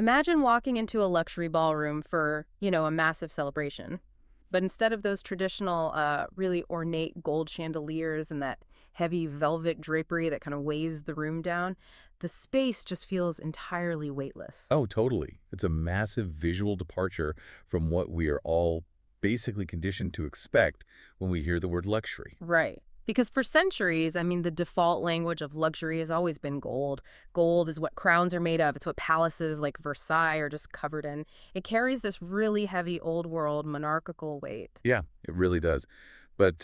Imagine walking into a luxury ballroom for, a massive celebration. But instead of those traditional, really ornate gold chandeliers and that heavy velvet drapery that kind of weighs the room down, the space just feels entirely weightless. Oh, totally. It's a massive visual departure from what we are all basically conditioned to expect when we hear the word luxury. Right. Because for centuries, I mean, the default language of luxury has always been gold. Gold is what crowns are made of. It's what palaces like Versailles are just covered in. It carries this really heavy old world monarchical weight. Yeah, it really does. But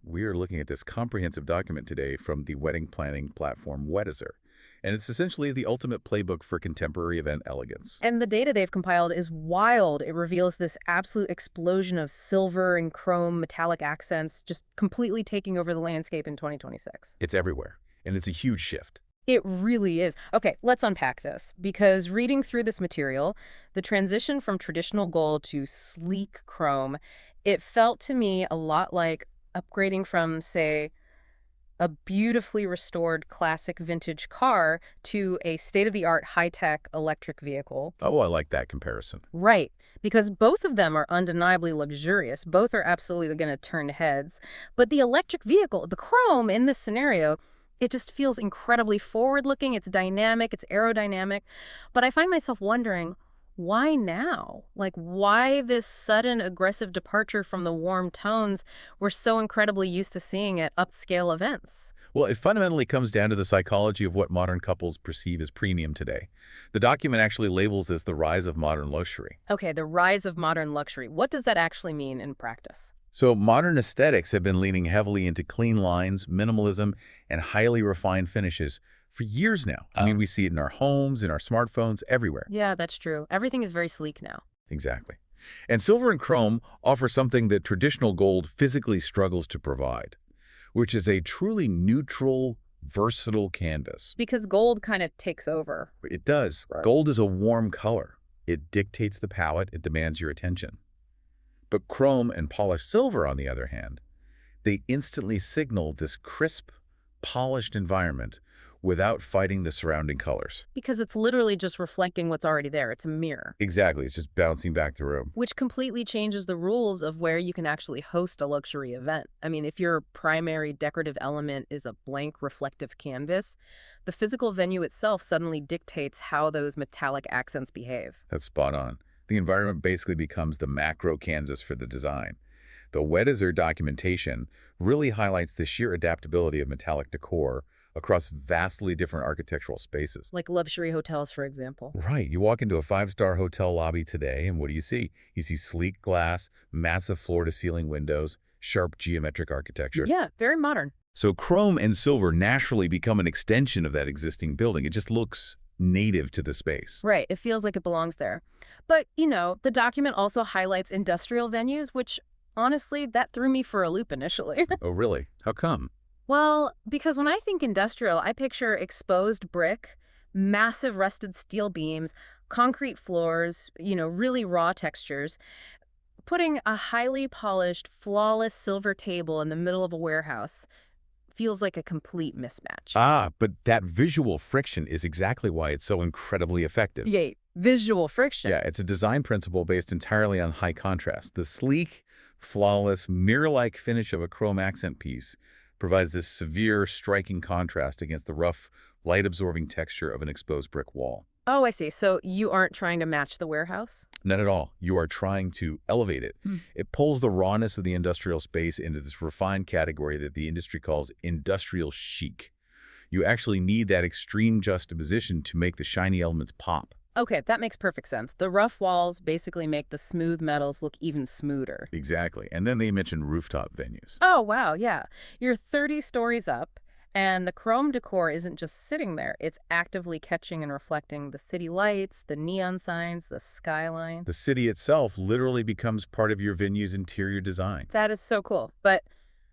we are looking at this comprehensive document today from the wedding planning platform Weddizer. And it's essentially the ultimate playbook for contemporary event elegance. And the data they've compiled is wild. It reveals this absolute explosion of silver and chrome metallic accents just completely taking over the landscape in 2026. It's everywhere, and it's a huge shift. It really is. Okay, let's unpack this because reading through this material, the transition from traditional gold to sleek chrome, it felt to me a lot like upgrading from, say, a beautifully restored classic vintage car to a state-of-the-art high-tech electric vehicle. Oh, I like that comparison. Right, because both of them are undeniably luxurious. Both are absolutely going to turn heads. But the electric vehicle, the chrome in this scenario, it just feels incredibly forward-looking. It's dynamic, it's aerodynamic. But I find myself wondering, why now? Like, why this sudden aggressive departure from the warm tones we're so incredibly used to seeing at upscale events? Well, it fundamentally comes down to the psychology of what modern couples perceive as premium today. The document actually labels this the rise of modern luxury. Okay, the rise of modern luxury. What does that actually mean in practice? So modern aesthetics have been leaning heavily into clean lines, minimalism, and highly refined finishes for years now. I mean, we see it in our homes, in our smartphones, everywhere. Yeah, that's true. Everything is very sleek now. Exactly. And silver and chrome offer something that traditional gold physically struggles to provide, which is a truly neutral, versatile canvas. Because gold kind of takes over. It does. Right. Gold is a warm color. It dictates the palette. It demands your attention. But chrome and polished silver, on the other hand, they instantly signal this crisp, polished environment without fighting the surrounding colors. Because it's literally just reflecting what's already there. It's a mirror. Exactly. It's just bouncing back the room. Which completely changes the rules of where you can actually host a luxury event. I mean, if your primary decorative element is a blank reflective canvas, the physical venue itself suddenly dictates how those metallic accents behave. That's spot on. The environment basically becomes the macro canvas for the design. The Weddizer documentation really highlights the sheer adaptability of metallic decor across vastly different architectural spaces. Like luxury hotels, for example. Right. You walk into a five-star hotel lobby today, and what do you see? You see sleek glass, massive floor-to-ceiling windows, sharp geometric architecture. Yeah, very modern. So chrome and silver naturally become an extension of that existing building. It just looks native to the space. Right, it feels like it belongs there. But, the document also highlights industrial venues, which, honestly, that threw me for a loop initially. Oh, really? How come? Well, because when I think industrial, I picture exposed brick, massive rusted steel beams, concrete floors, really raw textures. Putting a highly polished, flawless silver table in the middle of a warehouse feels like a complete mismatch. Ah, but that visual friction is exactly why it's so incredibly effective. Yay, visual friction. Yeah, it's a design principle based entirely on high contrast. The sleek, flawless, mirror-like finish of a chrome accent piece provides this severe, striking contrast against the rough, light-absorbing texture of an exposed brick wall. Oh, I see. So you aren't trying to match the warehouse? Not at all. You are trying to elevate it. It pulls the rawness of the industrial space into this refined category that the industry calls industrial chic. You actually need that extreme juxtaposition to make the shiny elements pop. Okay, that makes perfect sense. The rough walls basically make the smooth metals look even smoother. Exactly. And then they mention rooftop venues. Oh, wow, yeah. You're 30 stories up, and the chrome decor isn't just sitting there. It's actively catching and reflecting the city lights, the neon signs, the skyline. The city itself literally becomes part of your venue's interior design. That is so cool. But,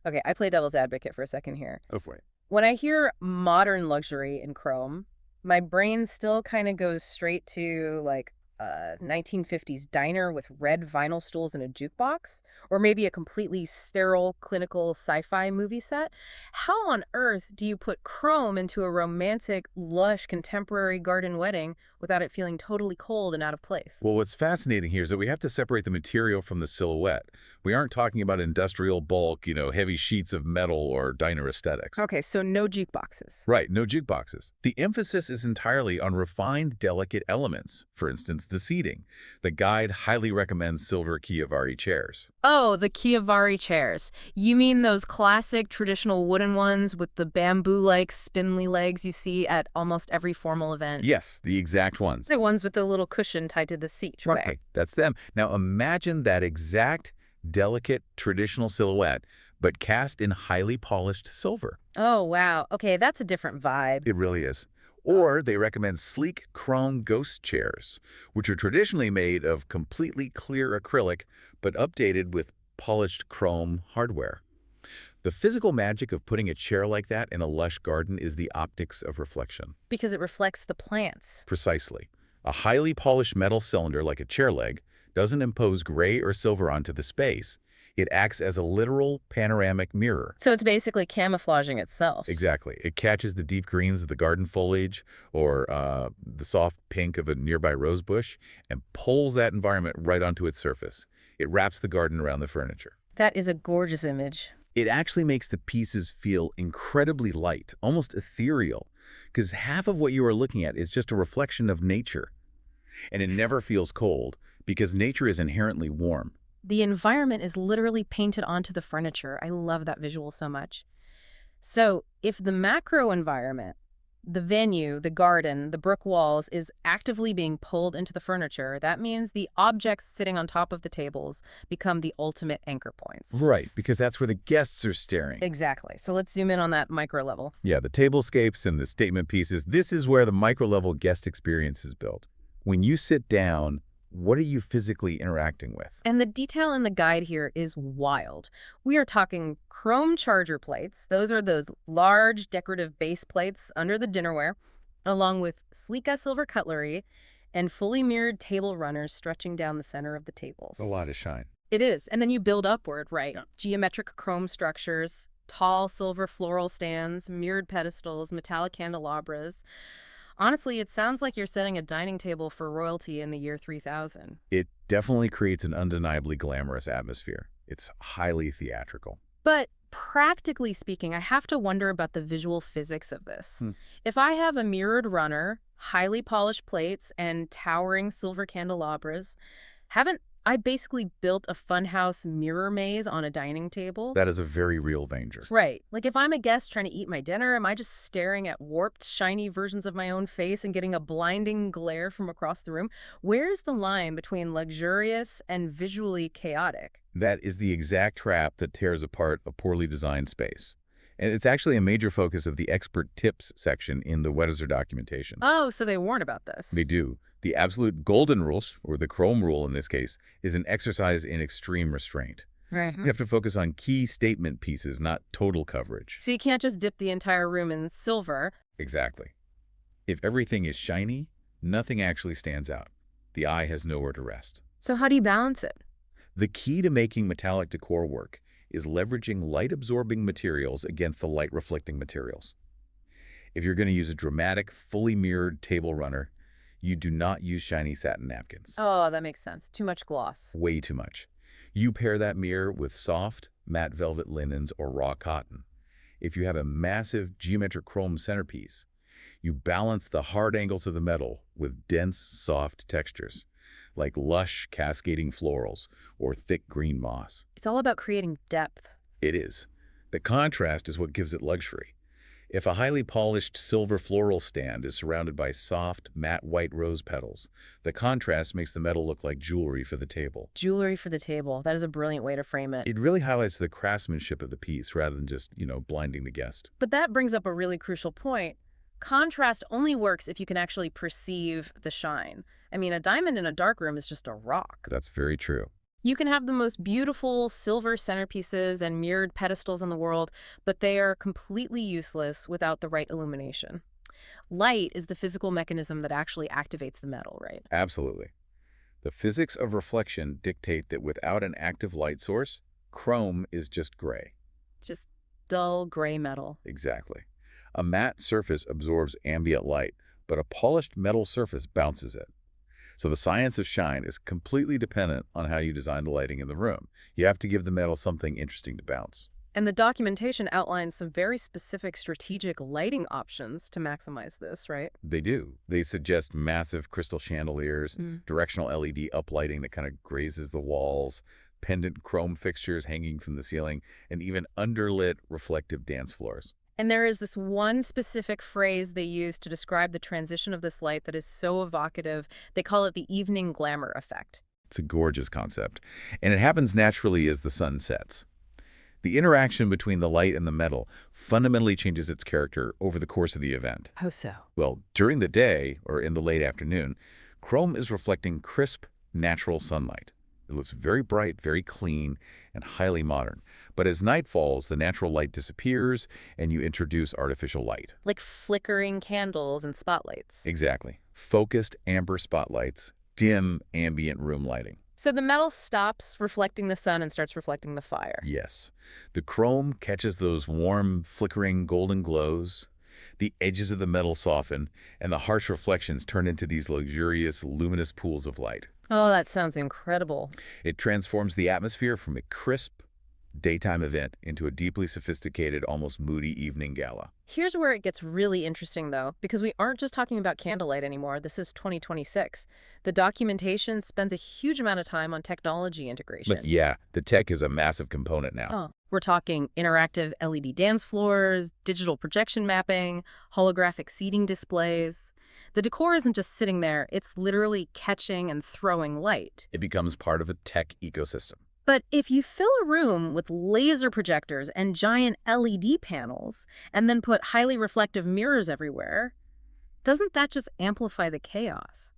okay, I play devil's advocate for a second here. Oh, for it. When I hear modern luxury in chrome, my brain still kind of goes straight to, like, a 1950s diner with red vinyl stools and a jukebox, or maybe a completely sterile clinical sci-fi movie set. How on earth do you put chrome into a romantic, lush, contemporary garden wedding without it feeling totally cold and out of place? Well, what's fascinating here is that we have to separate the material from the silhouette. We aren't talking about industrial bulk, heavy sheets of metal or diner aesthetics. Okay, so no jukeboxes. Right, no jukeboxes. The emphasis is entirely on refined, delicate elements. For instance, the seating. The guide highly recommends silver Chiavari chairs. Oh, the Chiavari chairs. You mean those classic traditional wooden ones with the bamboo-like spindly legs you see at almost every formal event? Yes, the exact ones. The ones with the little cushion tied to the seat, right? Right, that's them. Now imagine that exact, delicate, traditional silhouette, but cast in highly polished silver. Oh, wow. Okay, that's a different vibe. It really is. Or they recommend sleek chrome ghost chairs, which are traditionally made of completely clear acrylic, but updated with polished chrome hardware. The physical magic of putting a chair like that in a lush garden is the optics of reflection. Because it reflects the plants. Precisely. A highly polished metal cylinder like a chair leg doesn't impose gray or silver onto the space. It acts as a literal panoramic mirror. So it's basically camouflaging itself. Exactly. It catches the deep greens of the garden foliage or the soft pink of a nearby rose bush and pulls that environment right onto its surface. It wraps the garden around the furniture. That is a gorgeous image. It actually makes the pieces feel incredibly light, almost ethereal, because half of what you are looking at is just a reflection of nature. And it never feels cold because nature is inherently warm. The environment is literally painted onto the furniture. I love that visual so much. So if the macro environment, the venue, the garden, the brick walls is actively being pulled into the furniture, that means the objects sitting on top of the tables become the ultimate anchor points. Right, because that's where the guests are staring. Exactly. So let's zoom in on that micro level. Yeah, the tablescapes and the statement pieces, this is where the micro-level guest experience is built. When you sit down, what are you physically interacting with? And the detail in the guide here is wild. We are talking chrome charger plates. Those are those large decorative base plates under the dinnerware, along with sleek silver cutlery and fully mirrored table runners stretching down the center of the tables. A lot of shine. It is. And then you build upward, right? Yeah. Geometric chrome structures, tall silver floral stands, mirrored pedestals, metallic candelabras. Honestly, it sounds like you're setting a dining table for royalty in the year 3000. It definitely creates an undeniably glamorous atmosphere. It's highly theatrical. But practically speaking, I have to wonder about the visual physics of this. If I have a mirrored runner, highly polished plates, and towering silver candelabras, haven't I basically built a funhouse mirror maze on a dining table? That is a very real danger. Right. Like if I'm a guest trying to eat my dinner, am I just staring at warped, shiny versions of my own face and getting a blinding glare from across the room? Where's the line between luxurious and visually chaotic? That is the exact trap that tears apart a poorly designed space. And it's actually a major focus of the expert tips section in the Weddizer documentation. Oh, so they warn about this. They do. The absolute golden rules, or the chrome rule in this case, is an exercise in extreme restraint. Right. You have to focus on key statement pieces, not total coverage. So you can't just dip the entire room in silver. Exactly. If everything is shiny, nothing actually stands out. The eye has nowhere to rest. So how do you balance it? The key to making metallic decor work is leveraging light-absorbing materials against the light-reflecting materials. If you're going to use a dramatic, fully mirrored table runner, you do not use shiny satin napkins. Oh, that makes sense. Too much gloss. Way too much. You pair that mirror with soft, matte velvet linens or raw cotton. If you have a massive geometric chrome centerpiece, you balance the hard angles of the metal with dense, soft textures, like lush, cascading florals or thick green moss. It's all about creating depth. It is. The contrast is what gives it luxury. If a highly polished silver floral stand is surrounded by soft, matte white rose petals, the contrast makes the metal look like jewelry for the table. Jewelry for the table. That is a brilliant way to frame it. It really highlights the craftsmanship of the piece rather than just, blinding the guest. But that brings up a really crucial point. Contrast only works if you can actually perceive the shine. I mean, a diamond in a dark room is just a rock. That's very true. You can have the most beautiful silver centerpieces and mirrored pedestals in the world, but they are completely useless without the right illumination. Light is the physical mechanism that actually activates the metal, right? Absolutely. The physics of reflection dictate that without an active light source, chrome is just gray. Just dull gray metal. Exactly. A matte surface absorbs ambient light, but a polished metal surface bounces it. So the science of shine is completely dependent on how you design the lighting in the room. You have to give the metal something interesting to bounce. And the documentation outlines some very specific strategic lighting options to maximize this, right? They do. They suggest massive crystal chandeliers, directional LED uplighting that kind of grazes the walls, pendant chrome fixtures hanging from the ceiling, and even underlit reflective dance floors. And there is this one specific phrase they use to describe the transition of this light that is so evocative. They call it the evening glamour effect. It's a gorgeous concept, and it happens naturally as the sun sets. The interaction between the light and the metal fundamentally changes its character over the course of the event. How so? Well, during the day, or in the late afternoon, chrome is reflecting crisp, natural sunlight. It looks very bright, very clean, and highly modern. But as night falls, the natural light disappears, and you introduce artificial light. Like flickering candles and spotlights. Exactly. Focused amber spotlights, dim ambient room lighting. So the metal stops reflecting the sun and starts reflecting the fire. Yes. The chrome catches those warm, flickering golden glows. The edges of the metal soften, and the harsh reflections turn into these luxurious, luminous pools of light. Oh, that sounds incredible. It transforms the atmosphere from a crisp, daytime event into a deeply sophisticated, almost moody evening gala. Here's where it gets really interesting, though, because we aren't just talking about candlelight anymore. This is 2026. The documentation spends a huge amount of time on technology integration. But yeah, the tech is a massive component now. Oh, we're talking interactive LED dance floors, digital projection mapping, holographic seating displays. The decor isn't just sitting there, it's literally catching and throwing light. It becomes part of a tech ecosystem. But if you fill a room with laser projectors and giant LED panels, and then put highly reflective mirrors everywhere, doesn't that just amplify the chaos?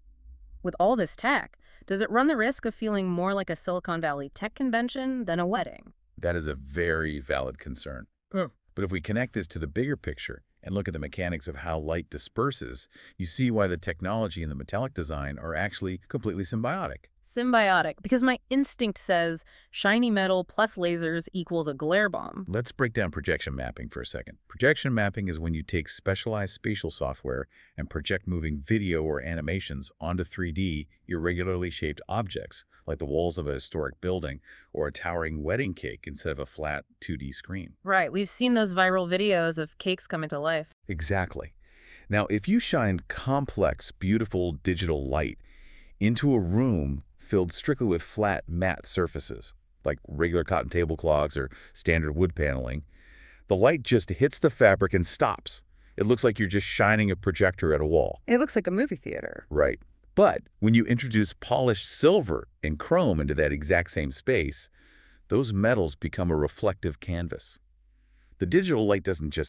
With all this tech, does it run the risk of feeling more like a Silicon Valley tech convention than a wedding? That is a very valid concern. Hmm. But if we connect this to the bigger picture and look at the mechanics of how light disperses, you see why the technology and the metallic design are actually completely symbiotic. Symbiotic, because my instinct says shiny metal plus lasers equals a glare bomb. Let's break down projection mapping for a second. Projection mapping is when you take specialized spatial software and project moving video or animations onto 3D, irregularly shaped objects, like the walls of a historic building or a towering wedding cake instead of a flat 2D screen. Right, we've seen those viral videos of cakes coming to life. Exactly. Now, if you shine complex, beautiful digital light into a room filled strictly with flat, matte surfaces, like regular cotton tablecloths or standard wood paneling, the light just hits the fabric and stops. It looks like you're just shining a projector at a wall. It looks like a movie theater. Right. But when you introduce polished silver and chrome into that exact same space, those metals become a reflective canvas. The digital light doesn't just